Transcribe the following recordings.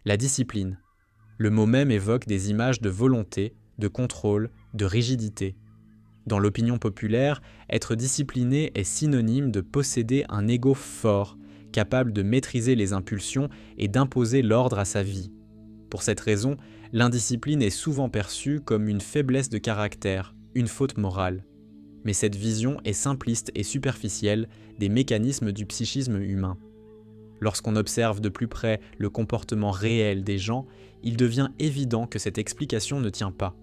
La discipline. Le mot même évoque des images de volonté, de contrôle, de rigidité. Dans l'opinion populaire, être discipliné est synonyme de posséder un ego fort, capable de maîtriser les impulsions et d'imposer l'ordre à sa vie. Pour cette raison, l'indiscipline est souvent perçue comme une faiblesse de caractère, une faute morale. Mais cette vision est simpliste et superficielle des mécanismes du psychisme humain. Lorsqu'on observe de plus près le comportement réel des gens, il devient évident que cette explication ne tient pas.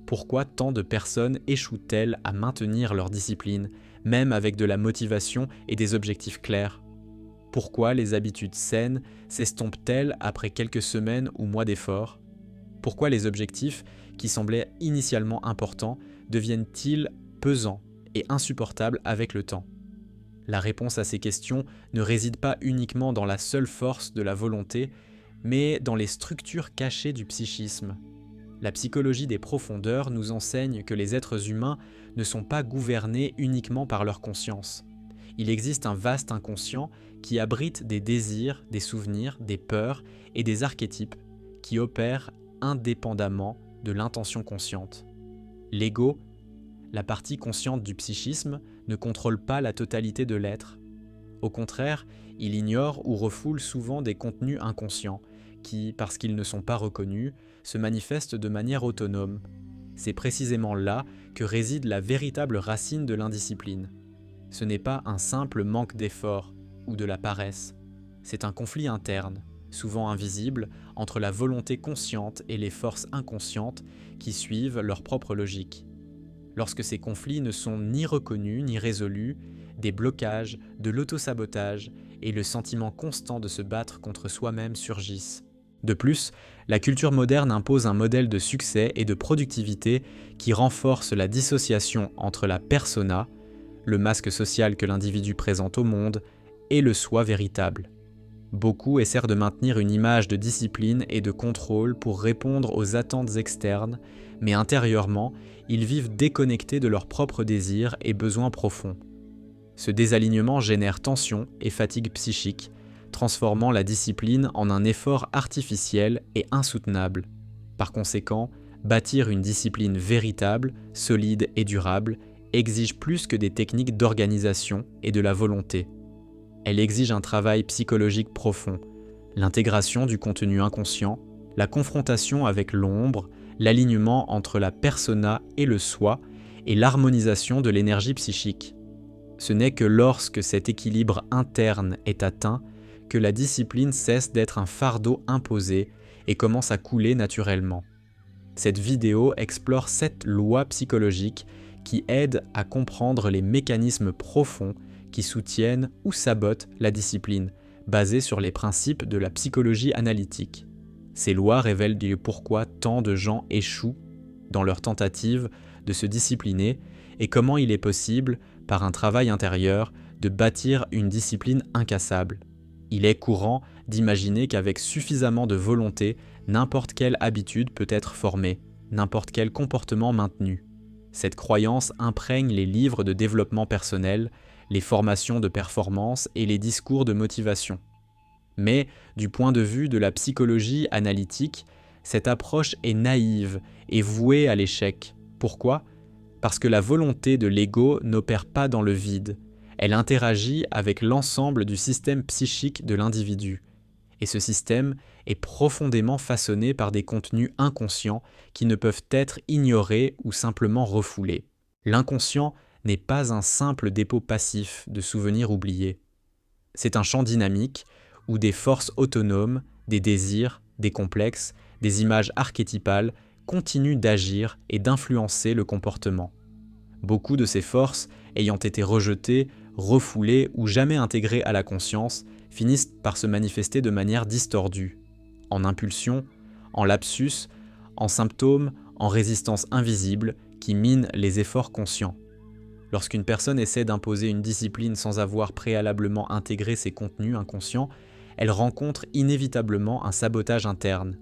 Pourquoi tant de personnes échouent-elles à maintenir leur discipline, même avec de la motivation et des objectifs clairs ? Pourquoi les habitudes saines s'estompent-elles après quelques semaines ou mois d'efforts ? Pourquoi les objectifs, qui semblaient initialement importants, deviennent-ils pesants et insupportables avec le temps ? La réponse à ces questions ne réside pas uniquement dans la seule force de la volonté, mais dans les structures cachées du psychisme. La psychologie des profondeurs nous enseigne que les êtres humains ne sont pas gouvernés uniquement par leur conscience. Il existe un vaste inconscient qui abrite des désirs, des souvenirs, des peurs et des archétypes qui opèrent indépendamment de l'intention consciente. L'ego, la partie consciente du psychisme, ne contrôle pas la totalité de l'être. Au contraire, il ignore ou refoule souvent des contenus inconscients qui, parce qu'ils ne sont pas reconnus, se manifestent de manière autonome. C'est précisément là que réside la véritable racine de l'indiscipline. Ce n'est pas un simple manque d'effort ou de la paresse, c'est un conflit interne, souvent invisible, entre la volonté consciente et les forces inconscientes qui suivent leur propre logique. Lorsque ces conflits ne sont ni reconnus ni résolus, des blocages, de l'autosabotage et le sentiment constant de se battre contre soi-même surgissent. De plus, la culture moderne impose un modèle de succès et de productivité qui renforce la dissociation entre la persona, le masque social que l'individu présente au monde, et le soi véritable. Beaucoup essaient de maintenir une image de discipline et de contrôle pour répondre aux attentes externes, mais intérieurement, ils vivent déconnectés de leurs propres désirs et besoins profonds. Ce désalignement génère tension et fatigue psychique, transformant la discipline en un effort artificiel et insoutenable. Par conséquent, bâtir une discipline véritable, solide et durable exige plus que des techniques d'organisation et de la volonté. Elle exige un travail psychologique profond, l'intégration du contenu inconscient, la confrontation avec l'ombre, l'alignement entre la persona et le soi et l'harmonisation de l'énergie psychique. Ce n'est que lorsque cet équilibre interne est atteint que la discipline cesse d'être un fardeau imposé et commence à couler naturellement. Cette vidéo explore 7 lois psychologiques qui aident à comprendre les mécanismes profonds qui soutiennent ou sabotent la discipline, basés sur les principes de la psychologie analytique. Ces lois révèlent le pourquoi tant de gens échouent dans leur tentative de se discipliner et comment il est possible, par un travail intérieur, de bâtir une discipline incassable. Il est courant d'imaginer qu'avec suffisamment de volonté, n'importe quelle habitude peut être formée, n'importe quel comportement maintenu. Cette croyance imprègne les livres de développement personnel, les formations de performance et les discours de motivation. Mais, du point de vue de la psychologie analytique, cette approche est naïve et vouée à l'échec. Pourquoi ? Parce que la volonté de l'ego n'opère pas dans le vide. Elle interagit avec l'ensemble du système psychique de l'individu. Et ce système est profondément façonné par des contenus inconscients qui ne peuvent être ignorés ou simplement refoulés. L'inconscient n'est pas un simple dépôt passif de souvenirs oubliés. C'est un champ dynamique où des forces autonomes, des désirs, des complexes, des images archétypales continuent d'agir et d'influencer le comportement. Beaucoup de ces forces, ayant été rejetées, refoulées ou jamais intégrées à la conscience, finissent par se manifester de manière distordue, en impulsions, en lapsus, en symptômes, en résistance invisible qui minent les efforts conscients. Lorsqu'une personne essaie d'imposer une discipline sans avoir préalablement intégré ses contenus inconscients, elle rencontre inévitablement un sabotage interne.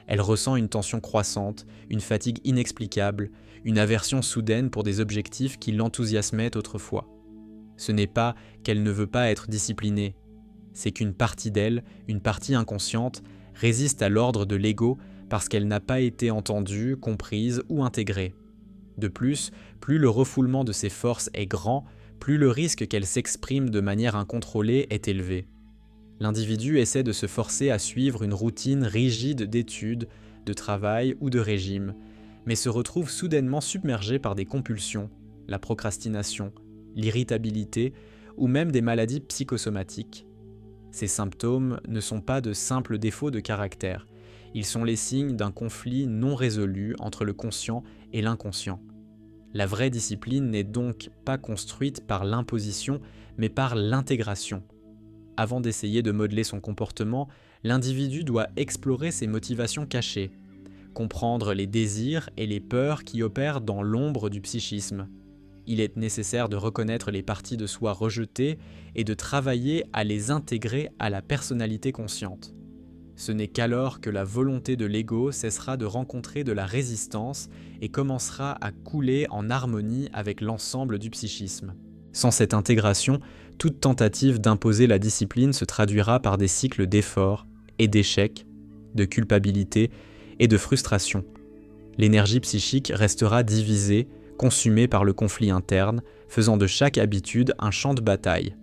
Elle ressent une tension croissante, une fatigue inexplicable, une aversion soudaine pour des objectifs qui l'enthousiasmaient autrefois. Ce n'est pas qu'elle ne veut pas être disciplinée, c'est qu'une partie d'elle, une partie inconsciente, résiste à l'ordre de l'ego parce qu'elle n'a pas été entendue, comprise ou intégrée. De plus, plus le refoulement de ces forces est grand, plus le risque qu'elles s'expriment de manière incontrôlée est élevé. L'individu essaie de se forcer à suivre une routine rigide d'études, de travail ou de régime, mais se retrouve soudainement submergé par des compulsions, la procrastination, l'irritabilité ou même des maladies psychosomatiques. Ces symptômes ne sont pas de simples défauts de caractère, ils sont les signes d'un conflit non résolu entre le conscient et l'inconscient. La vraie discipline n'est donc pas construite par l'imposition, mais par l'intégration. Avant d'essayer de modeler son comportement, l'individu doit explorer ses motivations cachées, comprendre les désirs et les peurs qui opèrent dans l'ombre du psychisme. Il est nécessaire de reconnaître les parties de soi rejetées et de travailler à les intégrer à la personnalité consciente. Ce n'est qu'alors que la volonté de l'ego cessera de rencontrer de la résistance et commencera à couler en harmonie avec l'ensemble du psychisme. Sans cette intégration, toute tentative d'imposer la discipline se traduira par des cycles d'efforts et d'échecs, de culpabilité et de frustration. L'énergie psychique restera divisée, consumée par le conflit interne, faisant de chaque habitude un champ de bataille.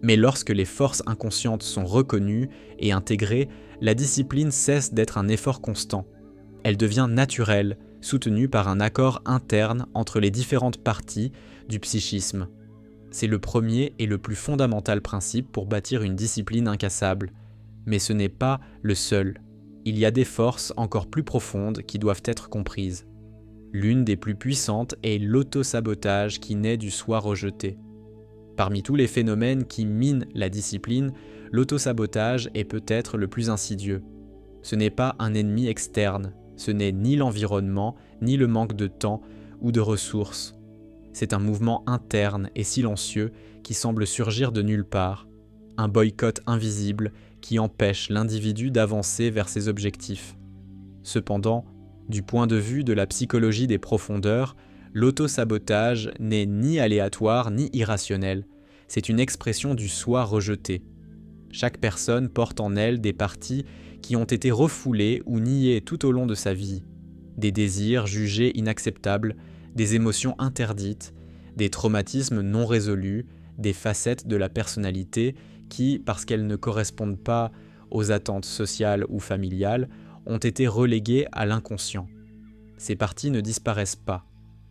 Mais lorsque les forces inconscientes sont reconnues et intégrées, la discipline cesse d'être un effort constant. Elle devient naturelle, soutenue par un accord interne entre les différentes parties du psychisme. C'est le premier et le plus fondamental principe pour bâtir une discipline incassable. Mais ce n'est pas le seul. Il y a des forces encore plus profondes qui doivent être comprises. L'une des plus puissantes est l'autosabotage qui naît du soi rejeté. Parmi tous les phénomènes qui minent la discipline, l'autosabotage est peut-être le plus insidieux. Ce n'est pas un ennemi externe, ce n'est ni l'environnement, ni le manque de temps ou de ressources. C'est un mouvement interne et silencieux qui semble surgir de nulle part, un boycott invisible qui empêche l'individu d'avancer vers ses objectifs. Cependant, du point de vue de la psychologie des profondeurs, l'autosabotage n'est ni aléatoire ni irrationnel, c'est une expression du soi rejeté. Chaque personne porte en elle des parties qui ont été refoulées ou niées tout au long de sa vie, des désirs jugés inacceptables, des émotions interdites, des traumatismes non résolus, des facettes de la personnalité qui, parce qu'elles ne correspondent pas aux attentes sociales ou familiales, ont été reléguées à l'inconscient. Ces parties ne disparaissent pas.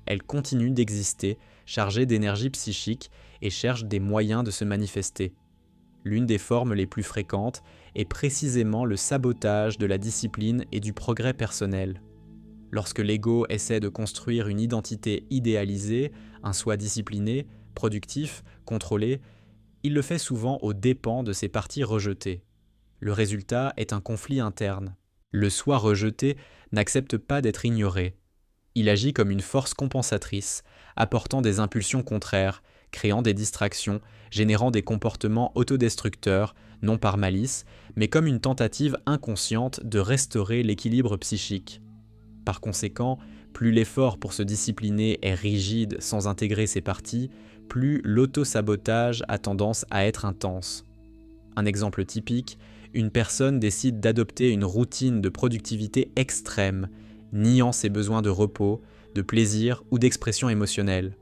Elles continuent d'exister, chargées d'énergie psychique et cherchent des moyens de se manifester. L'une des formes les plus fréquentes est précisément le sabotage de la discipline et du progrès personnel. Lorsque l'ego essaie de construire une identité idéalisée, un soi discipliné, productif, contrôlé, il le fait souvent aux dépens de ses parties rejetées. Le résultat est un conflit interne. Le soi rejeté n'accepte pas d'être ignoré. Il agit comme une force compensatrice, apportant des impulsions contraires, créant des distractions, générant des comportements autodestructeurs, non par malice, mais comme une tentative inconsciente de restaurer l'équilibre psychique. Par conséquent, plus l'effort pour se discipliner est rigide sans intégrer ses parties, plus l'auto-sabotage a tendance à être intense. Un exemple typique, une personne décide d'adopter une routine de productivité extrême, niant ses besoins de repos, de plaisir ou d'expression émotionnelle.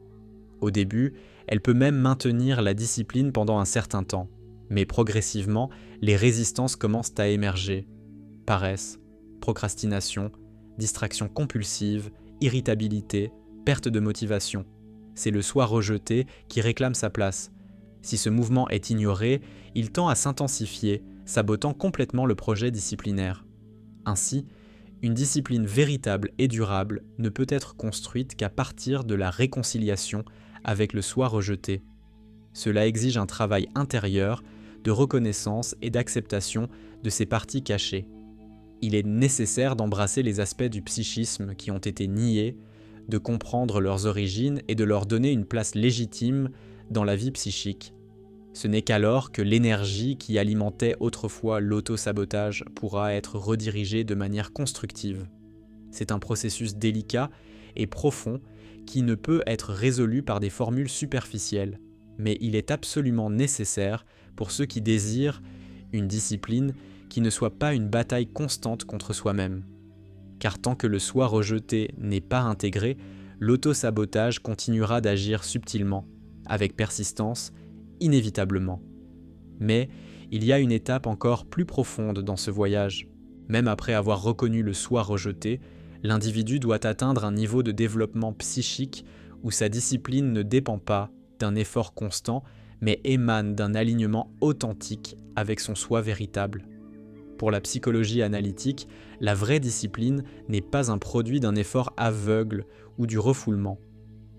Au début, elle peut même maintenir la discipline pendant un certain temps, mais progressivement, les résistances commencent à émerger. Paresse, procrastination, distraction compulsive, irritabilité, perte de motivation. C'est le soi rejeté qui réclame sa place. Si ce mouvement est ignoré, il tend à s'intensifier, sabotant complètement le projet disciplinaire. Ainsi, une discipline véritable et durable ne peut être construite qu'à partir de la réconciliation avec le soi rejeté. Cela exige un travail intérieur de reconnaissance et d'acceptation de ces parties cachées. Il est nécessaire d'embrasser les aspects du psychisme qui ont été niés, de comprendre leurs origines et de leur donner une place légitime dans la vie psychique. Ce n'est qu'alors que l'énergie qui alimentait autrefois l'auto-sabotage pourra être redirigée de manière constructive. C'est un processus délicat et profond qui ne peut être résolu par des formules superficielles, mais il est absolument nécessaire pour ceux qui désirent une discipline qui ne soit pas une bataille constante contre soi-même. Car tant que le soi rejeté n'est pas intégré, l'auto-sabotage continuera d'agir subtilement, avec persistance, inévitablement. Mais il y a une étape encore plus profonde dans ce voyage. Même après avoir reconnu le soi rejeté, l'individu doit atteindre un niveau de développement psychique où sa discipline ne dépend pas d'un effort constant, mais émane d'un alignement authentique avec son soi véritable. Pour la psychologie analytique, la vraie discipline n'est pas un produit d'un effort aveugle ou du refoulement.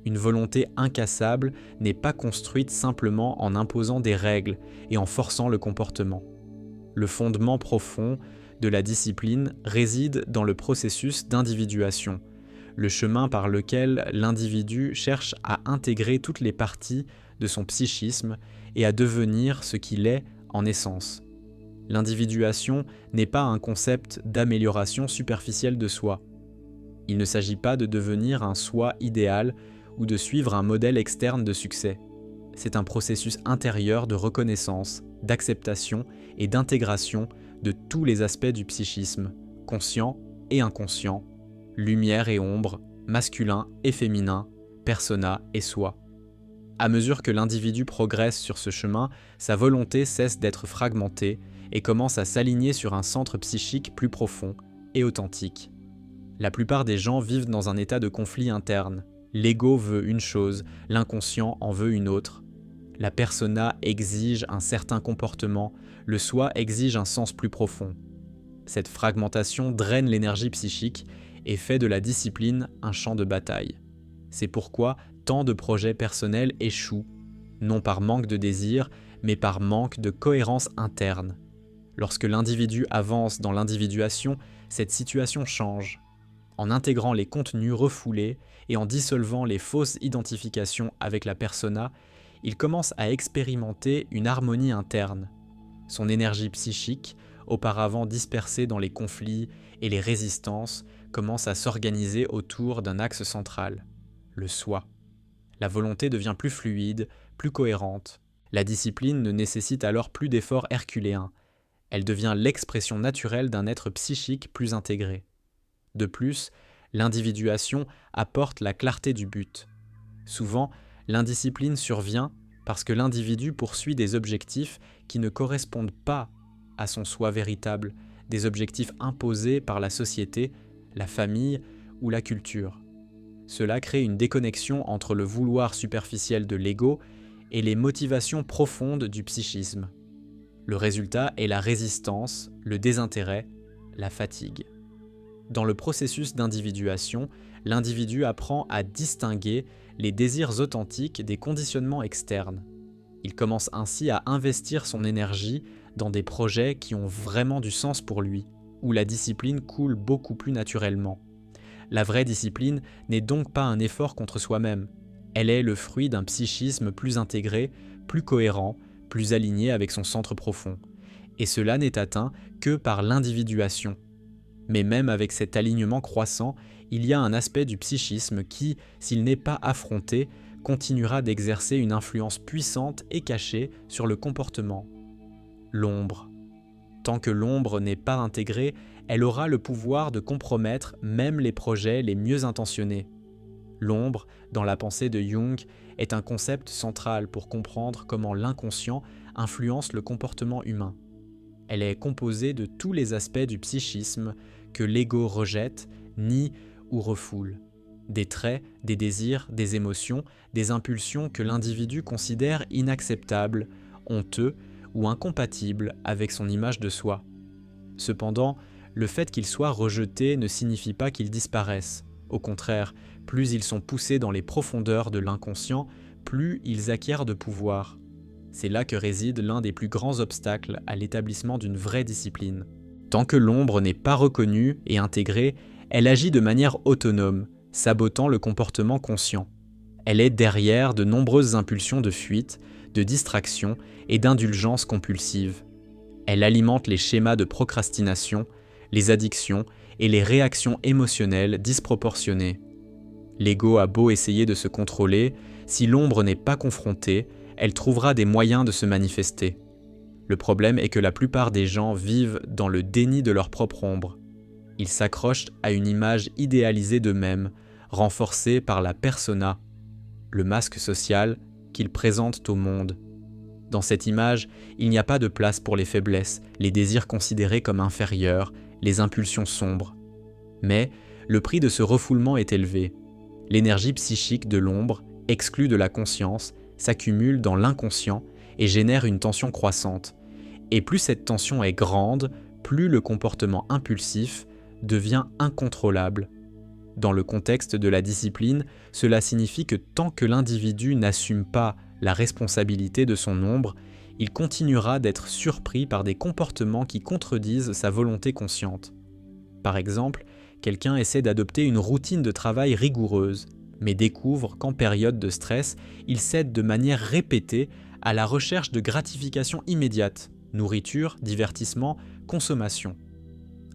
Une volonté incassable n'est pas construite simplement en imposant des règles et en forçant le comportement. Le fondement profond de la discipline réside dans le processus d'individuation, le chemin par lequel l'individu cherche à intégrer toutes les parties de son psychisme et à devenir ce qu'il est en essence. L'individuation n'est pas un concept d'amélioration superficielle de soi. Il ne s'agit pas de devenir un soi idéal ou de suivre un modèle externe de succès. C'est un processus intérieur de reconnaissance, d'acceptation et d'intégration de tous les aspects du psychisme, conscient et inconscient, lumière et ombre, masculin et féminin, persona et soi. À mesure que l'individu progresse sur ce chemin, sa volonté cesse d'être fragmentée et commence à s'aligner sur un centre psychique plus profond et authentique. La plupart des gens vivent dans un état de conflit interne. L'ego veut une chose, l'inconscient en veut une autre. La persona exige un certain comportement, le soi exige un sens plus profond. Cette fragmentation draine l'énergie psychique et fait de la discipline un champ de bataille. C'est pourquoi tant de projets personnels échouent, non par manque de désir, mais par manque de cohérence interne. Lorsque l'individu avance dans l'individuation, cette situation change. En intégrant les contenus refoulés et en dissolvant les fausses identifications avec la persona, il commence à expérimenter une harmonie interne. Son énergie psychique, auparavant dispersée dans les conflits et les résistances, commence à s'organiser autour d'un axe central, le soi. La volonté devient plus fluide, plus cohérente. La discipline ne nécessite alors plus d'efforts herculéens. Elle devient l'expression naturelle d'un être psychique plus intégré. De plus, l'individuation apporte la clarté du but. Souvent, l'indiscipline survient parce que l'individu poursuit des objectifs qui ne correspondent pas à son soi véritable, des objectifs imposés par la société, la famille ou la culture. Cela crée une déconnexion entre le vouloir superficiel de l'ego et les motivations profondes du psychisme. Le résultat est la résistance, le désintérêt, la fatigue. Dans le processus d'individuation, l'individu apprend à distinguer les désirs authentiques des conditionnements externes. Il commence ainsi à investir son énergie dans des projets qui ont vraiment du sens pour lui, où la discipline coule beaucoup plus naturellement. La vraie discipline n'est donc pas un effort contre soi-même. Elle est le fruit d'un psychisme plus intégré, plus cohérent, plus aligné avec son centre profond. Et cela n'est atteint que par l'individuation. Mais même avec cet alignement croissant, il y a un aspect du psychisme qui, s'il n'est pas affronté, continuera d'exercer une influence puissante et cachée sur le comportement. L'ombre. Tant que l'ombre n'est pas intégrée, elle aura le pouvoir de compromettre même les projets les mieux intentionnés. L'ombre, dans la pensée de Jung, est un concept central pour comprendre comment l'inconscient influence le comportement humain. Elle est composée de tous les aspects du psychisme que l'ego rejette, nie ou refoule. Des traits, des désirs, des émotions, des impulsions que l'individu considère inacceptables, honteux ou incompatibles avec son image de soi. Cependant, le fait qu'ils soient rejetés ne signifie pas qu'ils disparaissent. Au contraire, plus ils sont poussés dans les profondeurs de l'inconscient, plus ils acquièrent de pouvoir. C'est là que réside l'un des plus grands obstacles à l'établissement d'une vraie discipline. Tant que l'ombre n'est pas reconnue et intégrée, elle agit de manière autonome, sabotant le comportement conscient. Elle est derrière de nombreuses impulsions de fuite, de distraction et d'indulgence compulsive. Elle alimente les schémas de procrastination, les addictions et les réactions émotionnelles disproportionnées. L'ego a beau essayer de se contrôler, si l'ombre n'est pas confrontée, elle trouvera des moyens de se manifester. Le problème est que la plupart des gens vivent dans le déni de leur propre ombre. Ils s'accrochent à une image idéalisée d'eux-mêmes, renforcée par la persona, le masque social qu'ils présentent au monde. Dans cette image, il n'y a pas de place pour les faiblesses, les désirs considérés comme inférieurs, les impulsions sombres. Mais le prix de ce refoulement est élevé. L'énergie psychique de l'ombre, exclue de la conscience, s'accumule dans l'inconscient et génère une tension croissante. Et plus cette tension est grande, plus le comportement impulsif devient incontrôlable. Dans le contexte de la discipline, cela signifie que tant que l'individu n'assume pas la responsabilité de son ombre, il continuera d'être surpris par des comportements qui contredisent sa volonté consciente. Par exemple, quelqu'un essaie d'adopter une routine de travail rigoureuse, mais découvre qu'en période de stress, il cède de manière répétée à la recherche de gratification immédiate, nourriture, divertissement, consommation.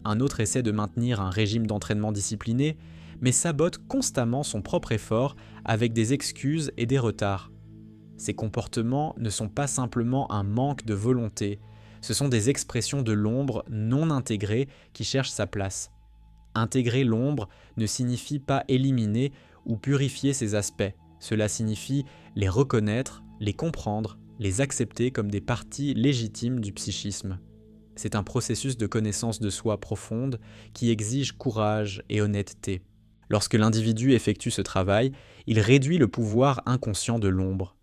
Un autre essaie de maintenir un régime d'entraînement discipliné, mais sabote constamment son propre effort avec des excuses et des retards. Ces comportements ne sont pas simplement un manque de volonté, ce sont des expressions de l'ombre non intégrée qui cherche sa place. Intégrer l'ombre ne signifie pas éliminer ou purifier ces aspects, cela signifie les reconnaître, les comprendre, les accepter comme des parties légitimes du psychisme. C'est un processus de connaissance de soi profonde qui exige courage et honnêteté. Lorsque l'individu effectue ce travail, il réduit le pouvoir inconscient de l'ombre.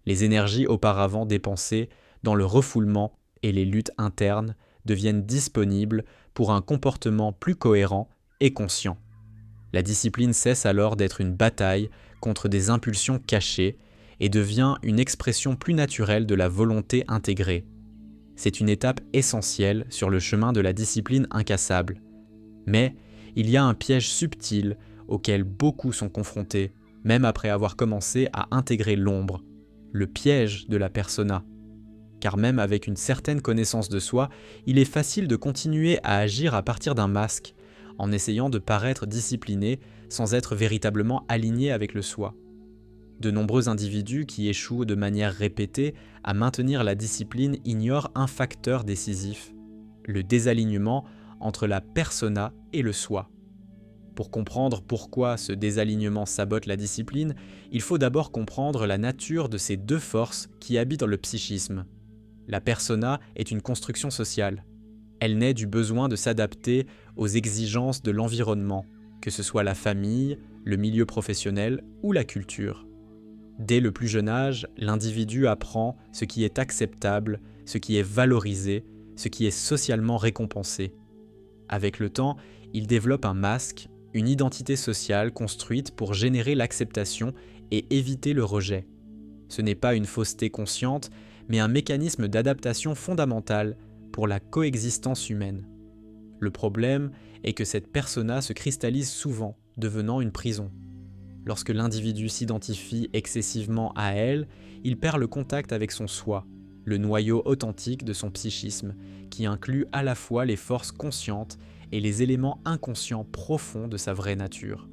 Les énergies auparavant dépensées dans le refoulement et les luttes internes deviennent disponibles pour un comportement plus cohérent et conscient. La discipline cesse alors d'être une bataille contre des impulsions cachées et devient une expression plus naturelle de la volonté intégrée. C'est une étape essentielle sur le chemin de la discipline incassable. Mais il y a un piège subtil auquel beaucoup sont confrontés, même après avoir commencé à intégrer l'ombre, le piège de la persona. Car même avec une certaine connaissance de soi, il est facile de continuer à agir à partir d'un masque, en essayant de paraître discipliné sans être véritablement aligné avec le soi. De nombreux individus qui échouent de manière répétée à maintenir la discipline ignorent un facteur décisif, le désalignement entre la persona et le soi. Pour comprendre pourquoi ce désalignement sabote la discipline, il faut d'abord comprendre la nature de ces deux forces qui habitent le psychisme. La persona est une construction sociale. Elle naît du besoin de s'adapter aux exigences de l'environnement, que ce soit la famille, le milieu professionnel ou la culture. Dès le plus jeune âge, l'individu apprend ce qui est acceptable, ce qui est valorisé, ce qui est socialement récompensé. Avec le temps, il développe un masque, une identité sociale construite pour générer l'acceptation et éviter le rejet. Ce n'est pas une fausseté consciente, mais un mécanisme d'adaptation fondamental pour la coexistence humaine. Le problème est que cette persona se cristallise souvent, devenant une prison. Lorsque l'individu s'identifie excessivement à elle, il perd le contact avec son soi, le noyau authentique de son psychisme, qui inclut à la fois les forces conscientes et les éléments inconscients profonds de sa vraie nature.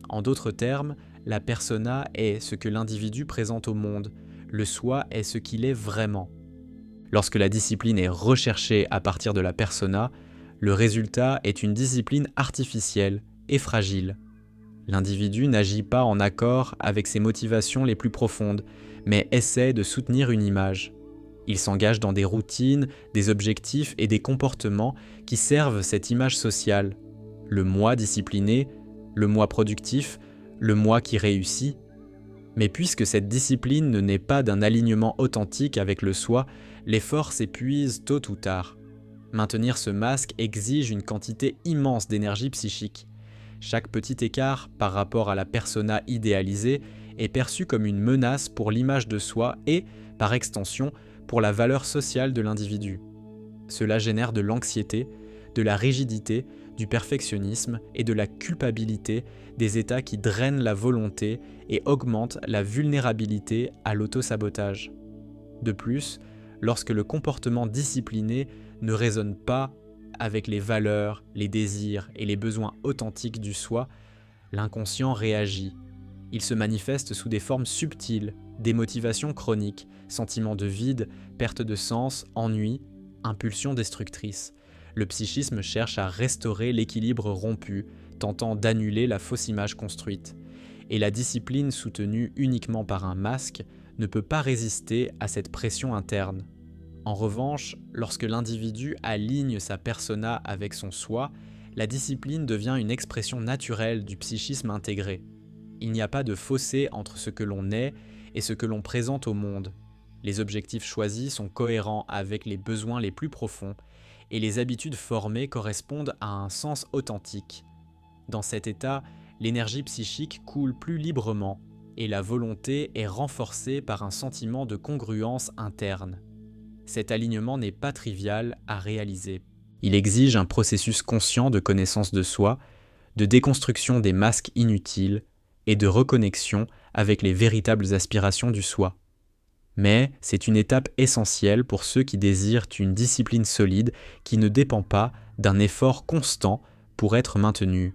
En d'autres termes, la persona est ce que l'individu présente au monde, le soi est ce qu'il est vraiment. Lorsque la discipline est recherchée à partir de la persona, le résultat est une discipline artificielle et fragile. L'individu n'agit pas en accord avec ses motivations les plus profondes, mais essaie de soutenir une image. Il s'engage dans des routines, des objectifs et des comportements qui servent cette image sociale. Le moi discipliné, le moi productif, le moi qui réussit. Mais puisque cette discipline ne naît pas d'un alignement authentique avec le soi, l'effort s'épuise tôt ou tard. Maintenir ce masque exige une quantité immense d'énergie psychique. Chaque petit écart par rapport à la persona idéalisée est perçu comme une menace pour l'image de soi et, par extension, pour la valeur sociale de l'individu. Cela génère de l'anxiété, de la rigidité, du perfectionnisme et de la culpabilité, des états qui drainent la volonté et augmentent la vulnérabilité à l'autosabotage. De plus, lorsque le comportement discipliné ne résonne pas avec les valeurs, les désirs et les besoins authentiques du soi, l'inconscient réagit. Il se manifeste sous des formes subtiles, démotivation chronique, sentiment de vide, perte de sens, ennui, impulsion destructrice. Le psychisme cherche à restaurer l'équilibre rompu, tentant d'annuler la fausse image construite. Et la discipline soutenue uniquement par un masque ne peut pas résister à cette pression interne. En revanche, lorsque l'individu aligne sa persona avec son soi, la discipline devient une expression naturelle du psychisme intégré. Il n'y a pas de fossé entre ce que l'on est et ce que l'on présente au monde. Les objectifs choisis sont cohérents avec les besoins les plus profonds et les habitudes formées correspondent à un sens authentique. Dans cet état, l'énergie psychique coule plus librement et la volonté est renforcée par un sentiment de congruence interne. Cet alignement n'est pas trivial à réaliser. Il exige un processus conscient de connaissance de soi, de déconstruction des masques inutiles et de reconnexion avec les véritables aspirations du soi. Mais c'est une étape essentielle pour ceux qui désirent une discipline solide qui ne dépend pas d'un effort constant pour être maintenue.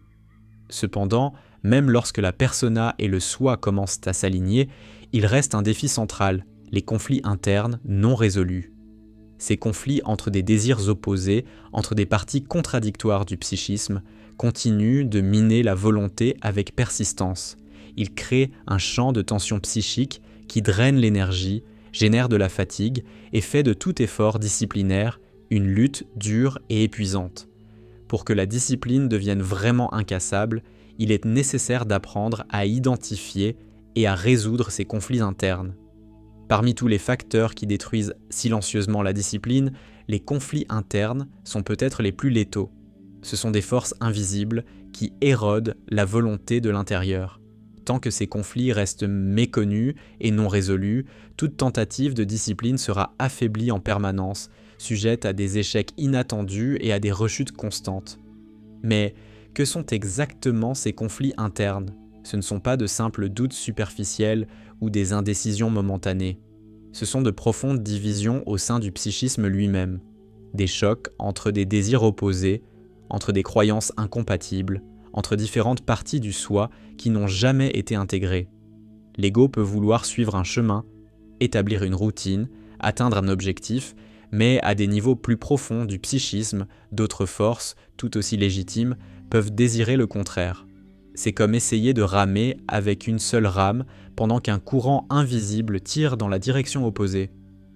Cependant, même lorsque la persona et le soi commencent à s'aligner, il reste un défi central, les conflits internes non résolus. Ces conflits entre des désirs opposés, entre des parties contradictoires du psychisme, continuent de miner la volonté avec persistance. Ils créent un champ de tension psychique qui draine l'énergie, génère de la fatigue et fait de tout effort disciplinaire une lutte dure et épuisante. Pour que la discipline devienne vraiment incassable, il est nécessaire d'apprendre à identifier et à résoudre ces conflits internes. Parmi tous les facteurs qui détruisent silencieusement la discipline, les conflits internes sont peut-être les plus létaux. Ce sont des forces invisibles qui érodent la volonté de l'intérieur. Tant que ces conflits restent méconnus et non résolus, toute tentative de discipline sera affaiblie en permanence, sujette à des échecs inattendus et à des rechutes constantes. Mais que sont exactement ces conflits internes ? Ce ne sont pas de simples doutes superficiels ou des indécisions momentanées. Ce sont de profondes divisions au sein du psychisme lui-même, des chocs entre des désirs opposés, entre des croyances incompatibles, entre différentes parties du soi qui n'ont jamais été intégrées. L'ego peut vouloir suivre un chemin, établir une routine, atteindre un objectif, mais à des niveaux plus profonds du psychisme, d'autres forces, tout aussi légitimes, peuvent désirer le contraire. C'est comme essayer de ramer avec une seule rame pendant qu'un courant invisible tire dans la direction opposée.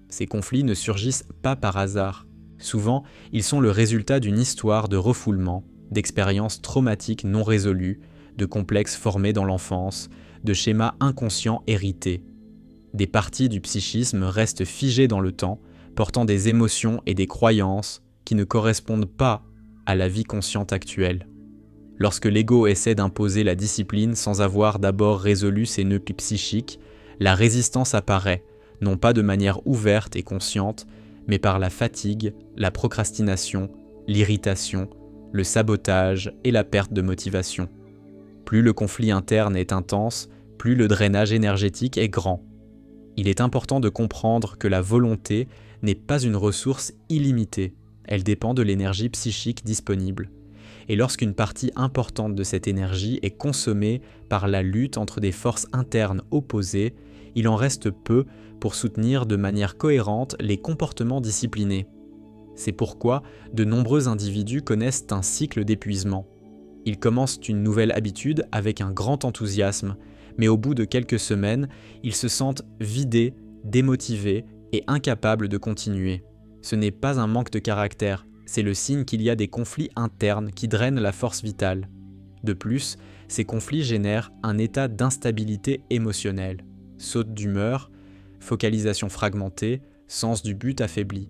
Ces conflits ne surgissent pas par hasard. Souvent, ils sont le résultat d'une histoire de refoulement, d'expériences traumatiques non résolues, de complexes formés dans l'enfance, de schémas inconscients hérités. Des parties du psychisme restent figées dans le temps, portant des émotions et des croyances qui ne correspondent pas à la vie consciente actuelle. Lorsque l'ego essaie d'imposer la discipline sans avoir d'abord résolu ses nœuds psychiques, la résistance apparaît, non pas de manière ouverte et consciente, mais par la fatigue, la procrastination, l'irritation, le sabotage et la perte de motivation. Plus le conflit interne est intense, plus le drainage énergétique est grand. Il est important de comprendre que la volonté n'est pas une ressource illimitée, elle dépend de l'énergie psychique disponible. Et lorsqu'une partie importante de cette énergie est consommée par la lutte entre des forces internes opposées, il en reste peu pour soutenir de manière cohérente les comportements disciplinés. C'est pourquoi de nombreux individus connaissent un cycle d'épuisement. Ils commencent une nouvelle habitude avec un grand enthousiasme, mais au bout de quelques semaines, ils se sentent vidés, démotivés et incapables de continuer. Ce n'est pas un manque de caractère, c'est le signe qu'il y a des conflits internes qui drainent la force vitale. De plus, ces conflits génèrent un état d'instabilité émotionnelle, saute d'humeur, focalisation fragmentée, sens du but affaibli.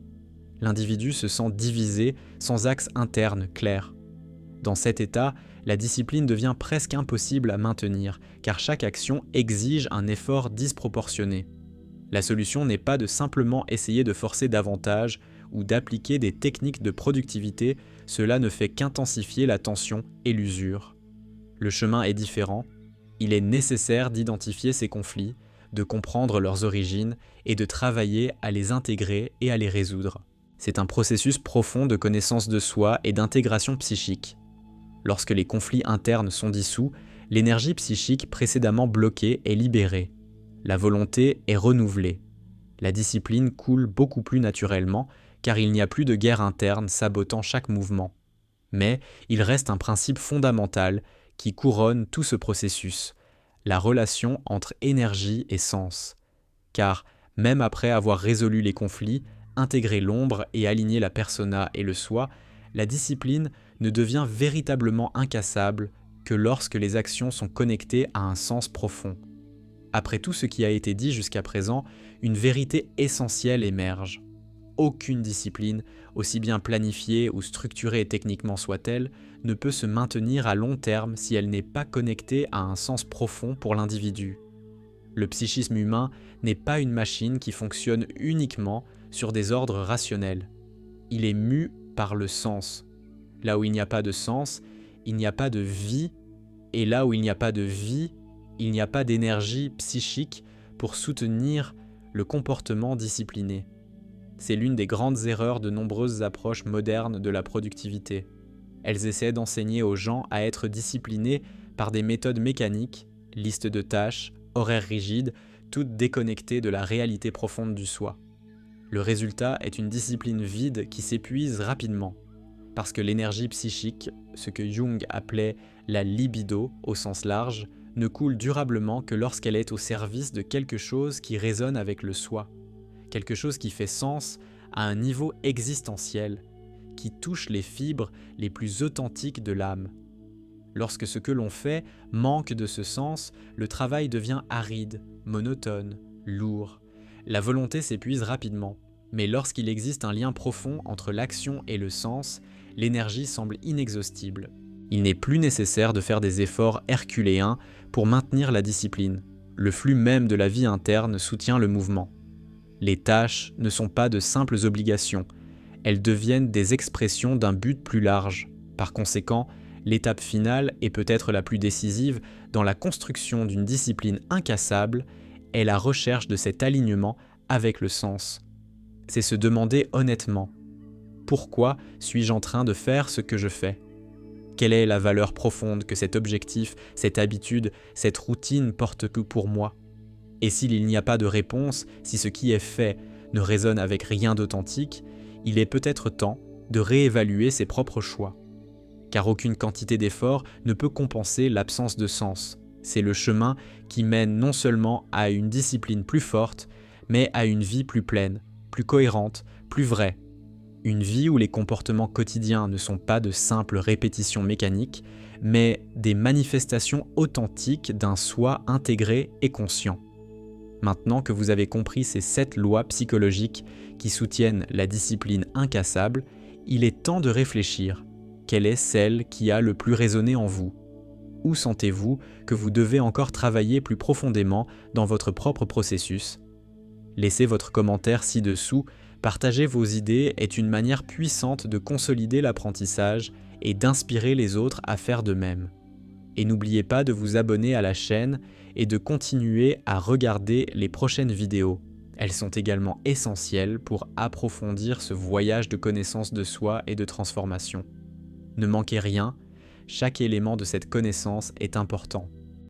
L'individu se sent divisé, sans axe interne clair. Dans cet état, la discipline devient presque impossible à maintenir, car chaque action exige un effort disproportionné. La solution n'est pas de simplement essayer de forcer davantage ou d'appliquer des techniques de productivité, cela ne fait qu'intensifier la tension et l'usure. Le chemin est différent, il est nécessaire d'identifier ces conflits, de comprendre leurs origines et de travailler à les intégrer et à les résoudre. C'est un processus profond de connaissance de soi et d'intégration psychique. Lorsque les conflits internes sont dissous, l'énergie psychique précédemment bloquée est libérée. La volonté est renouvelée. La discipline coule beaucoup plus naturellement car il n'y a plus de guerre interne sabotant chaque mouvement. Mais il reste un principe fondamental qui couronne tout ce processus, la relation entre énergie et sens. Car, même après avoir résolu les conflits, intégré l'ombre et aligné la persona et le soi, la discipline ne devient véritablement incassable que lorsque les actions sont connectées à un sens profond. Après tout ce qui a été dit jusqu'à présent, une vérité essentielle émerge. Aucune discipline, aussi bien planifiée ou structurée techniquement soit-elle, ne peut se maintenir à long terme si elle n'est pas connectée à un sens profond pour l'individu. Le psychisme humain n'est pas une machine qui fonctionne uniquement sur des ordres rationnels. Il est mu par le sens. Là où il n'y a pas de sens, il n'y a pas de vie, et là où il n'y a pas de vie, il n'y a pas d'énergie psychique pour soutenir le comportement discipliné. C'est l'une des grandes erreurs de nombreuses approches modernes de la productivité. Elles essaient d'enseigner aux gens à être disciplinés par des méthodes mécaniques, listes de tâches, horaires rigides, toutes déconnectées de la réalité profonde du soi. Le résultat est une discipline vide qui s'épuise rapidement, parce que l'énergie psychique, ce que Jung appelait la libido au sens large, ne coule durablement que lorsqu'elle est au service de quelque chose qui résonne avec le soi, quelque chose qui fait sens à un niveau existentiel, qui touche les fibres les plus authentiques de l'âme. Lorsque ce que l'on fait manque de ce sens, le travail devient aride, monotone, lourd. La volonté s'épuise rapidement, mais lorsqu'il existe un lien profond entre l'action et le sens, l'énergie semble inexhaustible. Il n'est plus nécessaire de faire des efforts herculéens pour maintenir la discipline. Le flux même de la vie interne soutient le mouvement. Les tâches ne sont pas de simples obligations, elles deviennent des expressions d'un but plus large. Par conséquent, l'étape finale, et peut-être la plus décisive, dans la construction d'une discipline incassable, est la recherche de cet alignement avec le sens. C'est se demander honnêtement, pourquoi suis-je en train de faire ce que je fais ? Quelle est la valeur profonde que cet objectif, cette habitude, cette routine porte que pour moi ? Et s'il n'y a pas de réponse, si ce qui est fait ne résonne avec rien d'authentique, il est peut-être temps de réévaluer ses propres choix. Car aucune quantité d'effort ne peut compenser l'absence de sens. C'est le chemin qui mène non seulement à une discipline plus forte, mais à une vie plus pleine, plus cohérente, plus vraie. Une vie où les comportements quotidiens ne sont pas de simples répétitions mécaniques, mais des manifestations authentiques d'un soi intégré et conscient. Maintenant que vous avez compris ces 7 lois psychologiques qui soutiennent la discipline incassable, il est temps de réfléchir. Quelle est celle qui a le plus résonné en vous ? Où sentez-vous que vous devez encore travailler plus profondément dans votre propre processus ? Laissez votre commentaire ci-dessous. Partager vos idées est une manière puissante de consolider l'apprentissage et d'inspirer les autres à faire de même. Et n'oubliez pas de vous abonner à la chaîne et de continuer à regarder les prochaines vidéos. Elles sont également essentielles pour approfondir ce voyage de connaissance de soi et de transformation. Ne manquez rien, chaque élément de cette connaissance est important.